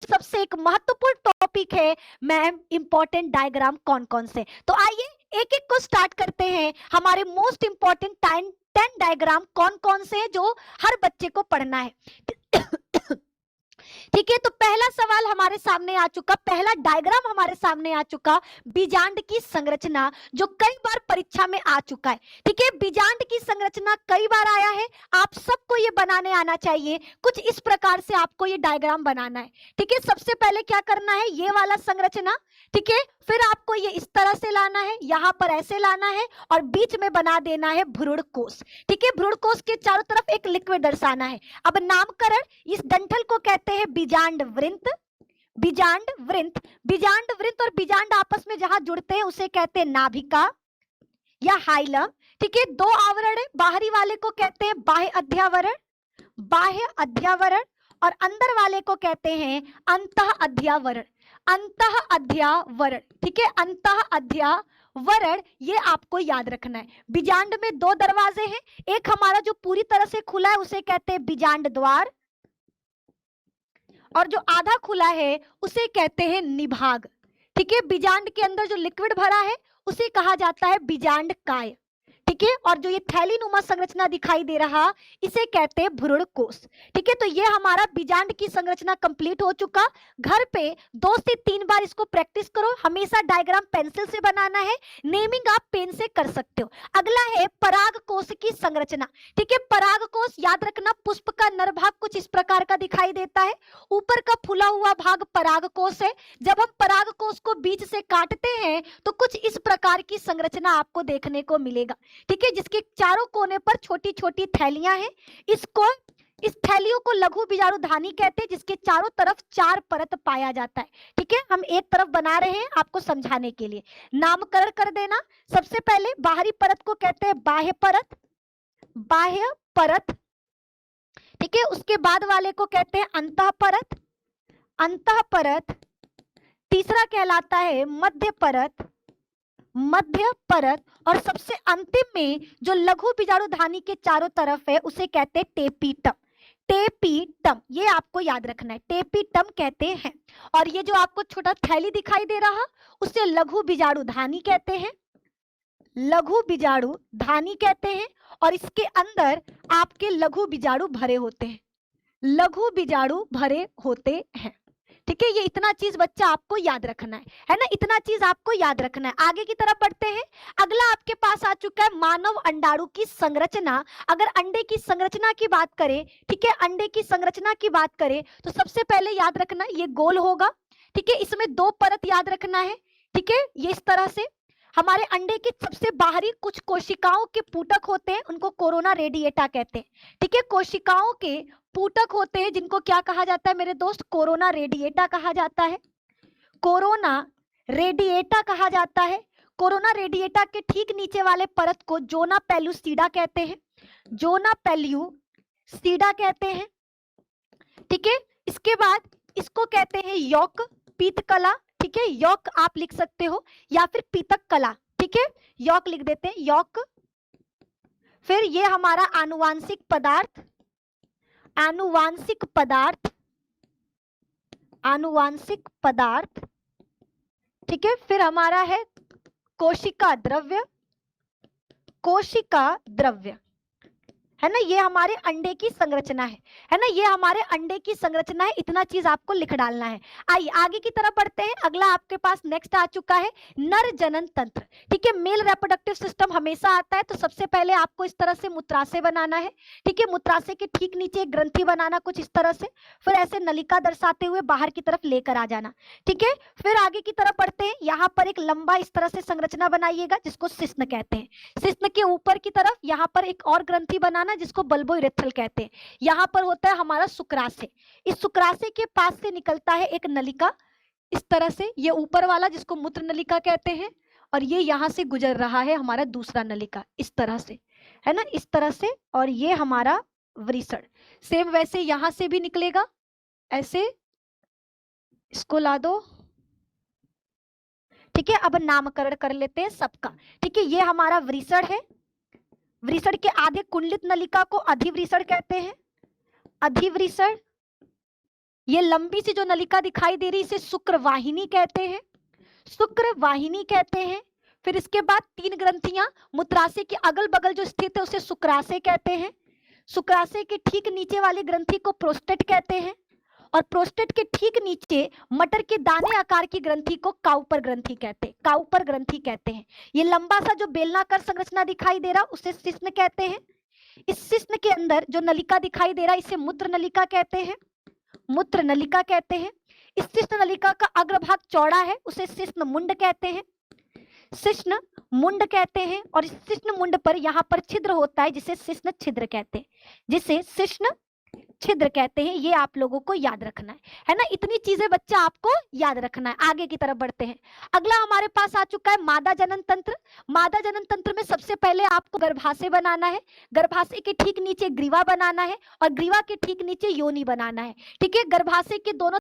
सबसे एक महत्वपूर्ण टॉपिक है मैम, इंपॉर्टेंट डायग्राम कौन कौन से। तो आइए एक एक को स्टार्ट करते हैं। हमारे मोस्ट इंपॉर्टेंट 10 डायग्राम कौन कौन से हैं जो हर बच्चे को पढ़ना है। ठीक है, तो पहला सवाल हमारे सामने आ चुका, पहला डायग्राम हमारे सामने आ चुका, बीजांड की संरचना, जो कई बार परीक्षा में आ चुका है। ठीक है, बीजांड की संरचना कई बार आया है, आप सबको ये बनाने आना चाहिए। कुछ इस प्रकार से आपको ये डायग्राम बनाना है। ठीक है, सबसे पहले क्या करना है, ये वाला संरचना। ठीक है, फिर आपको ये इस तरह से लाना है, यहां पर ऐसे लाना है और बीच में बना देना है भ्रूण कोश। ठीक है, भ्रूण कोश के चारों तरफ एक लिक्विड दर्शाना है। अब नामकरण, इस डंठल को कहते हैं बीजांड वृंत। बीजांड वृंत, बीजांड वृंत और बीजांड आपस में जहां जुड़ते हैं उसे कहते हैं नाभिका या हाइलम। ठीक है, दो आवरण है, बाहरी वाले को कहते हैं बाह्य अध्यावरण, बाह्य अध्यावरण, और अंदर वाले को कहते हैं अंतः अध्यावरण, अंतः अध्यावरण। ठीक है, अंतः अध्यावरण, ये आपको याद रखना है। बीजांड में दो दरवाजे हैं, एक हमारा जो पूरी तरह से खुला है उसे कहते हैं बीजांड द्वार, और जो आधा खुला है उसे कहते हैं निभाग। ठीक है, बीजांड के अंदर जो लिक्विड भरा है उसे कहा जाता है बीजांड काय। ठीक है, और जो ये थैलीनुमा संरचना दिखाई दे रहा, इसे कहते हैं भ्रूण कोश। ठीक है, तो ये हमारा बीजांड की संरचना कंप्लीट हो चुका। घर पे 2 से 3 बार इसको प्रैक्टिस करो। हमेशा डायग्राम पेंसिल से बनाना है, नेमिंग आप पेन से कर सकते हो। अगला है पराग कोश की संरचना। ठीक है, पराग कोश याद रखना, पुष्प का नर भाग कुछ इस प्रकार का दिखाई देता है, ऊपर का फूला हुआ भाग पराग कोश है। जब हम पराग कोश को बीच से काटते हैं तो कुछ इस प्रकार की संरचना आपको देखने को मिलेगा। ठीक है, जिसके चारों कोने पर छोटी छोटी थैलियां हैं। इस थैलियों को लघु बीजाणुधानी कहते हैं, जिसके चारों तरफ 4 परत पाया जाता है। ठीक है, हम एक तरफ बना रहे हैं आपको समझाने के लिए, नामकरण कर देना। सबसे पहले बाहरी परत को कहते हैं बाह्य परत, बाह्य परत। ठीक है, उसके बाद वाले को कहते हैं अंतः परत, अंतः परत। तीसरा कहलाता है मध्य परत, मध्य परत, और सबसे अंतिम में जो लघु बीजाणुधानी के चारों तरफ है उसे कहते हैं टेपीटम। टेपीटम, ये आपको याद रखना है, टेपीटम कहते हैं। और ये जो आपको छोटा थैली दिखाई दे रहा उसे लघु बीजाणुधानी कहते हैं, लघु बीजाणुधानी कहते हैं। और इसके अंदर आपके लघु बीजाणु भरे होते हैं, लघु बीजाणु भरे होते हैं। ठीक है, ये इतना चीज बच्चा आपको याद रखना है ना, इतना चीज आपको याद रखना है। आगे की तरफ बढ़ते हैं। अगला आपके पास आ चुका है मानव अंडाणु की संरचना। अगर अंडे की संरचना की बात करें, ठीक है, अंडे की संरचना की बात करें तो सबसे पहले याद रखना ये गोल होगा। ठीक है, इसमें 2 परत याद रखना है। ठीक है, ये इस तरह से हमारे अंडे के सबसे बाहरी कुछ कोशिकाओं के पुटक होते हैं, उनको कोरोना रेडिएटा कहते हैं। ठीक है, कोशिकाओं के पुटक होते हैं जिनको क्या कहा जाता है मेरे दोस्त, कोरोना रेडिएटा कहा जाता है, कोरोना रेडिएटा कहा जाता है। कोरोना रेडिएटा के ठीक नीचे वाले परत को जोना पेलुसिडा कहते हैं, जोना पेल्यूसिडा कहते हैं। ठीक है, इसके बाद इसको कहते हैं यौक पीतकला। ठीक है, यौक आप लिख सकते हो या फिर पीतक कला। ठीक है, यौक लिख देते हैं, यौक। फिर ये हमारा आनुवांशिक पदार्थ, आनुवांशिक पदार्थ, आनुवांशिक पदार्थ। ठीक है, फिर हमारा है कोशिका द्रव्य, कोशिका द्रव्य, है ना, ये हमारे अंडे की संरचना है ना, ये हमारे अंडे की संरचना है। इतना चीज आपको लिख डालना है। आइए आगे की तरफ बढ़ते हैं। अगला आपके पास नेक्स्ट आ चुका है नर जनन तंत्र। ठीक है, मेल रिप्रोडक्टिव सिस्टम हमेशा आता है, तो सबसे पहले आपको इस तरह से मूत्राशय बनाना है। ठीक है, मूत्राशय के ठीक नीचे एक ग्रंथि बनाना कुछ इस तरह से, फिर ऐसे नलिका दर्शाते हुए बाहर की तरफ लेकर आ जाना। ठीक है, फिर आगे की तरफ बढ़ते हैं। यहाँ पर एक लंबा इस तरह से संरचना बनाइएगा जिसको सिस्न कहते हैं। सिस्न के ऊपर की तरफ यहाँ पर एक और ग्रंथि बनाना जिसको बल्बो यूरेथ्रल कहते हैं। यहाँ पर होता है हमारा शुक्राशय, इस शुक्राशय के पास से निकलता है एक नलिका इस तरह से, ये ऊपर वाला जिसको मूत्र नलिका कहते हैं, और ये यहाँ से गुजर रहा है हमारा दूसरा नलिका इस तरह से, है ना, इस तरह से। और ये हमारा वृषण, सेम वैसे यहाँ से भी निकलेगा ऐसे, इसको ला दो। ठीक है, अब नामकरण कर लेते हैं सबका। ठीक है, ये हमारा वृषण है, वृषण के आधे कुंडलित नलिका को अधिवृषण कहते हैं, अधिवृषण। ये लंबी सी जो नलिका दिखाई दे रही इसे शुक्रवाहिनी कहते हैं, शुक्रवाहिनी कहते हैं। फिर इसके बाद 3 ग्रंथियां मूत्राशय के अगल बगल जो स्थित है उसे शुक्राशय कहते हैं। शुक्राशय के ठीक नीचे वाली ग्रंथि को प्रोस्टेट कहते हैं और प्रोस्टेट के ठीक नीचे मटर के दाने आकार की ग्रंथि को काउपर ग्रंथि कहते हैं, काउपर ग्रंथि कहते हैं। ये लंबा सा जो बेलनाकार संरचना दिखाई दे रहा उसे शिश्न कहते हैं। इस शिश्न के अंदर जो नलिका दिखाई दे रहा इसे मूत्र नलिका कहते हैं, मूत्र नलिका कहते हैं। इस शिश्न नलिका का अग्रभाग चौड़ा है उसे शिश्न मुंड कहते हैं, शिश्न मुंड कहते हैं। और इस शिश्न मुंड पर यहाँ पर छिद्र होता है जिसे शिश्न छिद्र कहते हैं, जिसे शिश्न छिद्र कहते हैं। ये आप लोगों को याद रखना है ना। इतनी चीजें बच्चा आपको याद रखना है। आगे की तरफ बढ़ते हैं। अगला हमारे पास आ चुका है मादा जनन तंत्र। मादा जनन तंत्र में सबसे पहले आपको गर्भाशय बनाना है, गर्भाशय के ठीक नीचे ग्रीवा बनाना है और ग्रीवा के ठीक नीचे योनि बनाना है। ठीक है, गर्भाशय के दोनों